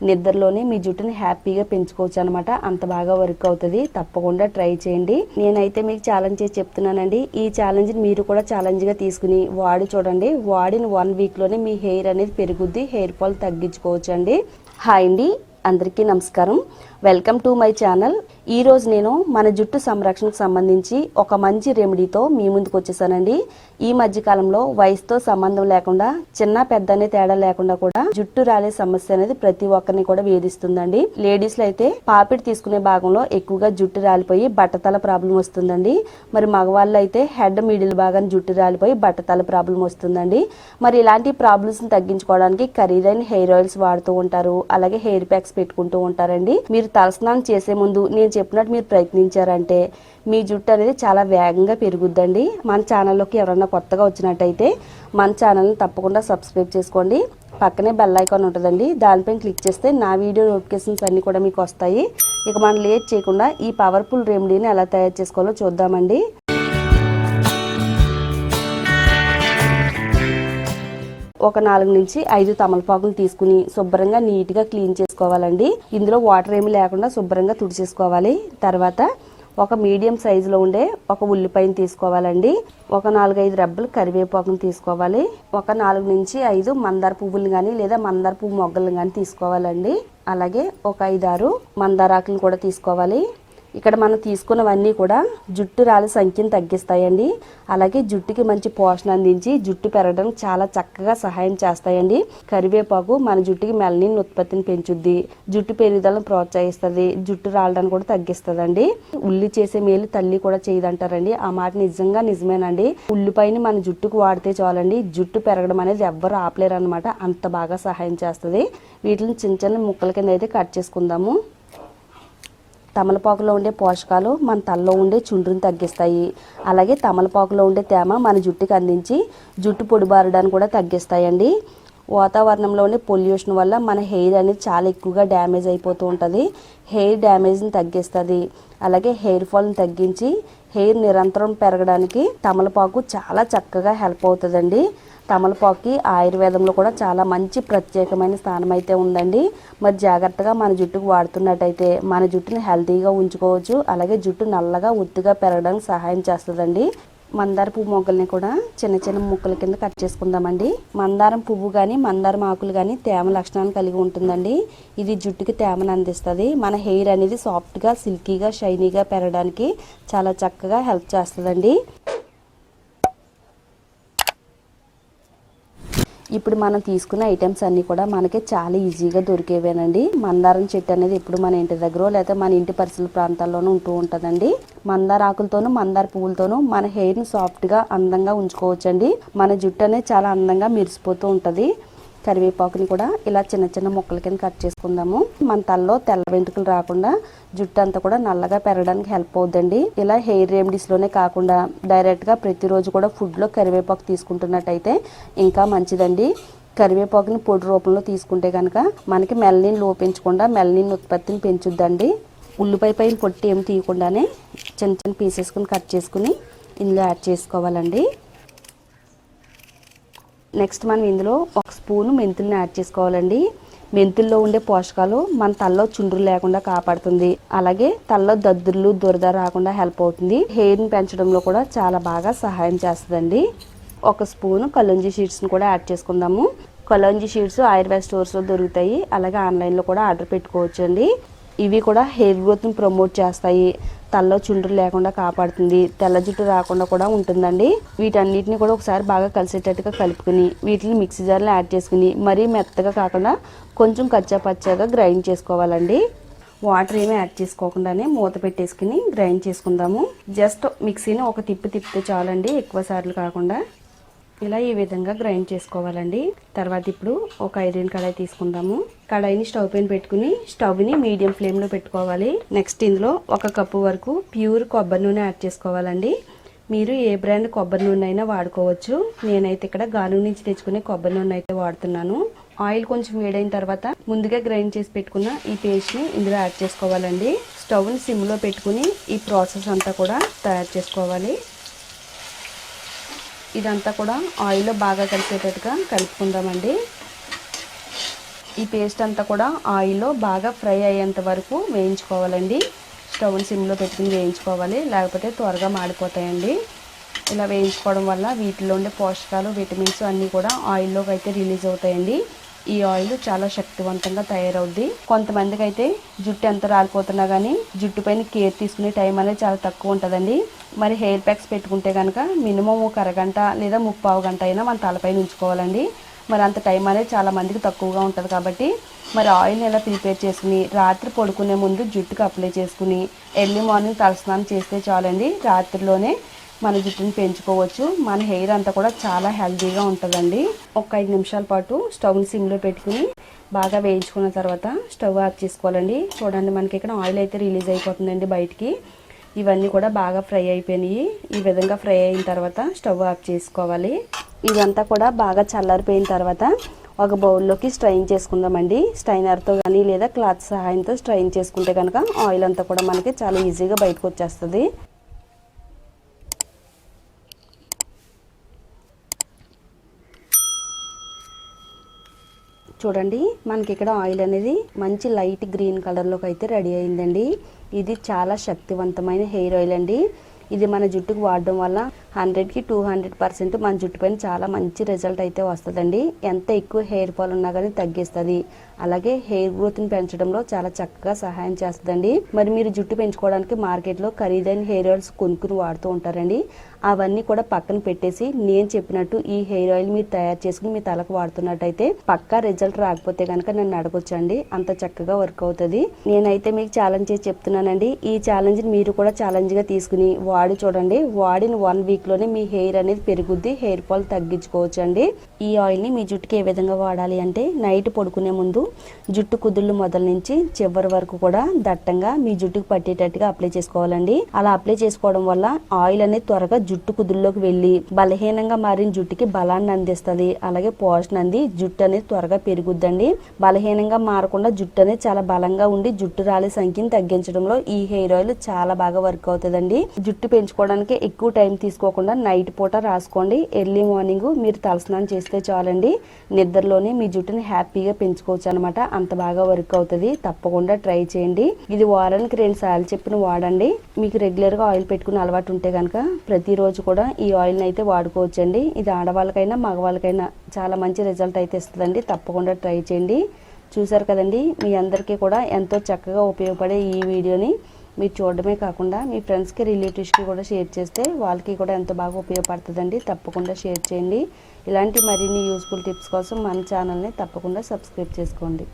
నిద్రలోనే మీ జుట్టుని హ్యాపీగా పెంచుకోవచ్చు అనమాట. అంత బాగా వర్క్ అవుతుంది. తప్పకుండా ట్రై చేయండి. నేనైతే మీకు ఛాలెంజ్ చేసి చెప్తున్నానండి. ఈ ఛాలెంజ్ మీరు కూడా ఛాలెంజ్ గా తీసుకుని వాడి చూడండి. వాడిన 1 వీక్ లోనే మీ హెయిర్ అనేది పెరుగుద్ది. హెయిర్ ఫాల్ తగ్గించుకోవచ్చు అండి. హాయ్ అండి, అందరికీ నమస్కారం. Welcome to my channel. ఈ రోజు నేను మన జుట్టు సంరక్షణకు సంబంధించి ఒక మంచి రెమెడీతో మీ ముందుకు వచ్చేసానండి. ఈ మధ్య కాలంలో వయసుతో సంబంధం లేకుండా చిన్న పెద్ద అనే తేడా లేకుండా కూడా జుట్టు రాలే సమస్య అనేది ప్రతి ఒక్కరిని కూడా వేధిస్తుందండి. లేడీస్ లో అయితే పాపిడి తీసుకునే భాగంలో ఎక్కువగా జుట్టు రాలిపోయి బట్టతల ప్రాబ్లం వస్తుందండి. మరి మగవాళ్ళు అయితే హెడ్ మిడిల్ భాగాన్ని జుట్టు రాలిపోయి బట్టతల ప్రాబ్లం వస్తుందండి. మరి ఇలాంటి ప్రాబ్లమ్స్ ని తగ్గించుకోవడానికి ఖరీదైన హెయిర్ ఆయిల్స్ వాడుతూ ఉంటారు. అలాగే హెయిర్ ప్యాక్స్ పెట్టుకుంటూ ఉంటారండి. మీరు తలస్నానం చేసే ముందు నేను చెప్పినట్టు మీరు ప్రయత్నించారంటే మీ జుట్టు అనేది చాలా వేగంగా పెరుగుద్దండి. మన ఛానల్లోకి ఎవరైనా కొత్తగా వచ్చినట్టయితే మన ఛానల్ని తప్పకుండా సబ్స్క్రైబ్ చేసుకోండి. పక్కనే బెల్ ఐకాన్ ఉంటుందండి, దానిపైన క్లిక్ చేస్తే నా వీడియో నోటిఫికేషన్స్ అన్ని కూడా మీకు వస్తాయి. ఇక మనం లేట్ చేయకుండా ఈ పవర్ఫుల్ రెమెడీని ఎలా తయారు చేసుకోవాలో చూద్దామండి. ఒక 4 నుంచి 5 తమలపాకులు తీసుకుని శుభ్రంగా నీట్గా క్లీన్ చేసుకోవాలండి. ఇందులో వాటర్ ఏమి లేకుండా శుభ్రంగా తుడిచేసుకోవాలి. తర్వాత ఒక మీడియం సైజులో ఉండే ఒక ఉల్లిపాయను తీసుకోవాలండి. ఒక 4-5 రెబ్బలు కరివేపాకును తీసుకోవాలి. ఒక 4 నుంచి 5 మందార పువ్వులు కానీ లేదా మందార పువ్వు మొగ్గలను కానీ తీసుకోవాలండి. అలాగే ఒక 5-6 మందారాకులను కూడా తీసుకోవాలి. ఇక్కడ మనం తీసుకున్నవన్నీ కూడా జుట్టు రాలి సంఖ్యను తగ్గిస్తాయండి. అలాగే జుట్టుకి మంచి పోషణ అందించి జుట్టు పెరగడానికి చాలా చక్కగా సహాయం చేస్తాయండి. కరివేపాకు మన జుట్టుకి మెలనిన్ ఉత్పత్తిని పెంచుద్ది, జుట్టు పెరుగుదలను ప్రోత్సహిస్తుంది, జుట్టు రాలడానికి కూడా తగ్గిస్తుందండి. ఉల్లి చేసే మేలు తల్లి కూడా చేయదంటారండి. ఆ మాట నిజంగా నిజమేనండి. ఉల్లిపాయని మన జుట్టుకు వాడితే చాలండి, జుట్టు పెరగడం అనేది ఎవ్వరు ఆపలేరు అనమాట. అంత బాగా సహాయం చేస్తుంది. వీటిని చిన్న చిన్న ముక్కల కింద అయితే కట్ చేసుకుందాము. తమలపాకులో ఉండే పోషకాలు మన తలలో ఉండే చుండ్రుని తగ్గిస్తాయి. అలాగే తమలపాకులో ఉండే తేమ మన జుట్టుకి అందించి జుట్టు పొడిబారడాన్ని కూడా తగ్గిస్తాయండి. వాతావరణంలో ఉండే పొల్యూషన్ వల్ల మన హెయిర్ అనేది చాలా ఎక్కువగా డ్యామేజ్ అయిపోతూ ఉంటుంది. హెయిర్ డ్యామేజ్ని తగ్గిస్తుంది. అలాగే హెయిర్ ఫాల్ని తగ్గించి హెయిర్ నిరంతరం పెరగడానికి తమలపాకు చాలా చక్కగా హెల్ప్ అవుతుందండి. తమలపాకుకి ఆయుర్వేదంలో కూడా చాలా మంచి ప్రత్యేకమైన స్థానం అయితే ఉందండి. మరి జాగ్రత్తగా మన జుట్టుకు వాడుతున్నట్టయితే మన జుట్టుని హెల్తీగా ఉంచుకోవచ్చు. అలాగే జుట్టు నల్లగా ఒత్తుగా పెరగడానికి సహాయం చేస్తుందండి. మందార పువ్వు మొగ్గల్ని కూడా చిన్న చిన్న ముక్కల కింద కట్ చేసుకుందామండి. మందారం పువ్వు కానీ మందారం ఆకులు కానీ తేమ లక్షణాన్ని కలిగి ఉంటుందండి. ఇది జుట్టుకి తేమను అందిస్తుంది. మన హెయిర్ అనేది సాఫ్ట్గా సిల్కీగా షైనీగా పెరగడానికి చాలా చక్కగా హెల్ప్ చేస్తుందండి. ఇప్పుడు మనం తీసుకున్న ఐటమ్స్ అన్నీ కూడా మనకి చాలా ఈజీగా దొరికేవేనండి. మందారం చెట్టు అనేది ఎప్పుడు మన ఇంటి దగ్గర లేదా మన ఇంటి పరిసర ప్రాంతాల్లోనూ ఉంటూ ఉంటుందండి. మందార ఆకులతోనూ మందార పువ్వులతోనూ మన హెయిర్ని సాఫ్ట్గా అందంగా ఉంచుకోవచ్చండి. మన జుట్టు అనేది చాలా అందంగా మెరిసిపోతూ ఉంటుంది. కరివేపాకుని కూడా ఇలా చిన్న చిన్న ముక్కల కింద కట్ చేసుకుందాము. మన తలలో తెల్ల వెంట్రుకలు రాకుండా జుట్టు అంతా కూడా నల్లగా పెరగడానికి హెల్ప్ అవుతుందండి. ఇలా హెయిర్ రెమెడీస్ లోనే కాకుండా డైరెక్ట్ గా ప్రతిరోజు కూడా ఫుడ్ లో కరివేపాకు తీసుకుంటున్నట్టయితే ఇంకా మంచిదండి. కరివేపాకుని పొడి రూపంలో తీసుకుంటే కనుక మనకి మెలనిన్ లోపించకుండా మెలనిన్ ఉత్పత్తిని పెంచుద్దండి. ఉల్లిపాయ పైన పొట్టి ఏమి తీయకుండానే చిన్న చిన్న పీసెస్ కట్ చేసుకుని ఇందులో యాడ్ చేసుకోవాలండి. నెక్స్ట్ మనం ఇందులో 1 స్పూను మెంతుల్ని యాడ్ చేసుకోవాలండి. మెంతుల్లో ఉండే పోషకాలు మన తలలో చుండ్రు లేకుండా కాపాడుతుంది. అలాగే తలలో దద్దుర్లు దురద రాకుండా హెల్ప్ అవుతుంది. హెయిర్ని పెంచడంలో కూడా చాలా బాగా సహాయం చేస్తుందండి. 1 స్పూను కలోంజీ సీడ్స్ని కూడా యాడ్ చేసుకుందాము. కలోంజీ సీడ్స్ ఆయుర్వేద స్టోర్స్లో దొరుకుతాయి. అలాగే ఆన్లైన్లో కూడా ఆర్డర్ పెట్టుకోవచ్చు అండి. ఇవి కూడా హెయిర్ గ్రోత్ని ప్రమోట్ చేస్తాయి. తలలో చుండ్రు లేకుండా కాపాడుతుంది. తెల్ల జుట్టు రాకుండా కూడా ఉంటుందండి. వీటన్నిటిని కూడా ఒకసారి బాగా కలిసేటట్టుగా కలుపుకుని వీటిని మిక్సీ జార్లో యాడ్ చేసుకుని మరీ మెత్తగా కాకుండా కొంచెం కచ్చా పచ్చాగా గ్రైండ్ చేసుకోవాలండి. వాటర్ ఏమీ యాడ్ చేసుకోకుండానే మూత పెట్టేసుకుని గ్రైండ్ చేసుకుందాము. జస్ట్ మిక్సీని ఒక తిప్పితే చాలండి, ఎక్కువ సార్లు కాకుండా. ఇలా ఈ విధంగా గ్రైండ్ చేసుకోవాలండి. తర్వాత ఇప్పుడు ఒక ఐరన్ కడాయి తీసుకుందాము. కడాయిని స్టవ్ పైన పెట్టుకుని స్టవ్ని మీడియం ఫ్లేమ్లో పెట్టుకోవాలి. నెక్స్ట్ ఇందులో 1 కప్పు వరకు ప్యూర్ కొబ్బరి నూనె యాడ్ చేసుకోవాలండి. మీరు ఏ బ్రాండ్ కొబ్బరి నూనె అయినా వాడుకోవచ్చు. నేనైతే ఇక్కడ గాను నుంచి తెచ్చుకునే కొబ్బరి నూనె అయితే వాడుతున్నాను. ఆయిల్ కొంచెం వేడైన తర్వాత ముందుగా గ్రైండ్ చేసి పెట్టుకున్న ఈ పేస్ట్ని ఇందులో యాడ్ చేసుకోవాలండి. స్టవ్ని సిమ్లో పెట్టుకుని ఈ ప్రాసెస్ అంతా కూడా తయారు చేసుకోవాలి. ఇదంతా కూడా ఆయిల్లో బాగా కలిసేటట్టుగా కలుపుకుందామండి. ఈ పేస్ట్ అంతా కూడా ఆయిల్లో బాగా ఫ్రై అయ్యేంత వరకు వేయించుకోవాలండి. స్టవ్ని సిమ్లో పెట్టుకుని వేయించుకోవాలి, లేకపోతే త్వరగా మాడిపోతాయండి. ఇలా వేయించుకోవడం వల్ల వీటిలో ఉండే పోషకాలు, విటమిన్స్ అన్నీ కూడా ఆయిల్లోకి అయితే రిలీజ్ అవుతాయండి. ఈ ఆయిల్ చాలా శక్తివంతంగా తయారవుద్ది. కొంతమందికి అయితే జుట్టు ఎంత రాలిపోతున్నా కానీ జుట్టు పైన కేర్ తీసుకునే టైం అనేది చాలా తక్కువ ఉంటుందండి. మరి హెయిర్ ప్యాక్స్ పెట్టుకుంటే కనుక మినిమం ఒక అరగంట లేదా 3/4 గంట అయినా మన తలపైన ఉంచుకోవాలండి. మరి అంత టైం అనేది చాలా మందికి తక్కువగా ఉంటుంది కాబట్టి మరి ఆయిల్ని ఎలా ప్రిపేర్ చేసుకుని రాత్రి పడుకునే ముందు జుట్టుకు అప్లై చేసుకుని ఎర్లీ మార్నింగ్ తలస్నానం చేస్తే చాలండి. రాత్రిలోనే మన జుట్టుని పెంచుకోవచ్చు. మన హెయిర్ అంతా కూడా చాలా హెల్తీగా ఉంటుందండి. ఒక 5 నిమిషాల పాటు స్టవ్ని సిమ్లో పెట్టుకుని బాగా వేయించుకున్న తర్వాత స్టవ్ ఆఫ్ చేసుకోవాలండి. చూడండి, మనకి ఇక్కడ ఆయిల్ అయితే రిలీజ్ అయిపోతుందండి బయటికి. ఇవన్నీ కూడా బాగా ఫ్రై అయిపోయినాయి. ఈ విధంగా ఫ్రై అయిన తర్వాత స్టవ్ ఆఫ్ చేసుకోవాలి. ఇదంతా కూడా బాగా చల్లారిపోయిన తర్వాత ఒక బౌల్లోకి స్ట్రైన్ చేసుకుందామండి. స్ట్రైనర్తో కానీ లేదా క్లాత్ సహాయంతో స్ట్రైన్ చేసుకుంటే కనుక ఆయిల్ అంతా కూడా మనకి చాలా ఈజీగా బయటకు వచ్చేస్తుంది. చూడండి, మనకి ఇక్కడ ఆయిల్ అనేది మంచి లైట్ గ్రీన్ కలర్లోకి అయితే రెడీ అయిందండి. ఇది చాలా శక్తివంతమైన హెయిర్ ఆయిల్ అండి. ఇది మన జుట్టుకు వాడడం వల్ల 100కి 200% మన జుట్టు పైన చాలా మంచి రిజల్ట్ అయితే వస్తుందండి. ఎంత ఎక్కువ హెయిర్ ఫాల్ ఉన్నా కానీ తగ్గిస్తుంది. అలాగే హెయిర్ గ్రోత్ని పెంచడంలో చాలా చక్కగా సహాయం చేస్తుందండి. మరి మీరు జుట్టు పెంచుకోవడానికి మార్కెట్లో ఖరీదైన హెయిర్ ఆయిల్స్ కొనుక్కుని వాడుతూ ఉంటారండి. అవన్నీ కూడా పక్కన పెట్టేసి నేను చెప్పినట్టు ఈ హెయిర్ ఆయిల్ మీరు తయారు చేసుకుని మీ తలకు వాడుతున్నట్టయితే పక్కా రిజల్ట్ రాకపోతే కనుక నన్ను అడగొచ్చండి. అంత చక్కగా వర్క్ అవుతుంది. నేనైతే మీకు ఛాలెంజ్ చేసి చెప్తున్నానండి. ఈ ఛాలెంజ్ని మీరు కూడా ఛాలెంజ్గా తీసుకుని వాడి చూడండి. వాడిన 1 వీక్లోనే మీ హెయిర్ అనేది పెరుగుద్ది, హెయిర్ ఫాల్ తగ్గించుకోవచ్చు అండి. ఈ ఆయిల్ని మీ జుట్టుకి ఏ విధంగా వాడాలి అంటే నైట్ పడుకునే ముందు జుట్టు కుదుళ్ళు మొదల నుంచి చివరి వరకు కూడా దట్టంగా మీ జుట్టుకు పట్టేటట్టుగా అప్లై చేసుకోవాలండి. అలా అప్లై చేసుకోవడం వల్ల ఆయిల్ అనేది త్వరగా జుట్టు కుదుల్లోకి వెళ్ళి బలహీనంగా మారిన జుట్టుకి బలాన్ని అందిస్తుంది. అలాగే పోషణ అంది జుట్టు అనేది త్వరగా పెరుగుద్దండి. బలహీనంగా మారకుండా జుట్టు అనేది చాలా బలంగా ఉండి జుట్టు రాలే సంఖ్యను తగ్గించడంలో ఈ హెయిర్ ఆయిల్ చాలా బాగా వర్క్ అవుతుందండి. జుట్టు పెంచుకోవడానికి ఎక్కువ టైం తీసుకోకుండా నైట్ పూట రాసుకోండి. ఎర్లీ మార్నింగ్ మీరు తలస్నానం చేస్తే చాలండి. నిద్రలోనే మీ జుట్టుని హ్యాపీగా పెంచుకోవచ్చు అనమాట. అంత బాగా వర్క్ అవుతుంది. తప్పకుండా ట్రై చేయండి. ఇది వారానికి 2 సార్లు చెప్పిన వాడండి. మీకు రెగ్యులర్గా ఆయిల్ పెట్టుకుని అలవాటు ఉంటే కనుక ప్రతిరోజు కూడా ఈ ఆయిల్ని అయితే వాడుకోవచ్చండి. ఇది ఆడవాళ్ళకైనా మగవాళ్ళకైనా చాలా మంచి రిజల్ట్ అయితే ఇస్తుందండి. తప్పకుండా ట్రై చేయండి. చూసారు కదండి, మీ అందరికీ కూడా ఎంతో చక్కగా ఉపయోగపడే ఈ వీడియోని మీరు చూడడమే కాకుండా మీ ఫ్రెండ్స్కి, రిలేటివ్స్కి కూడా షేర్ చేస్తే వాళ్ళకి కూడా ఎంతో బాగా ఉపయోగపడుతుందండి. తప్పకుండా షేర్ చేయండి. ఇలాంటి మరిన్ని యూస్ఫుల్ టిప్స్ కోసం మన ఛానల్ని తప్పకుండా సబ్స్క్రైబ్ చేసుకోండి.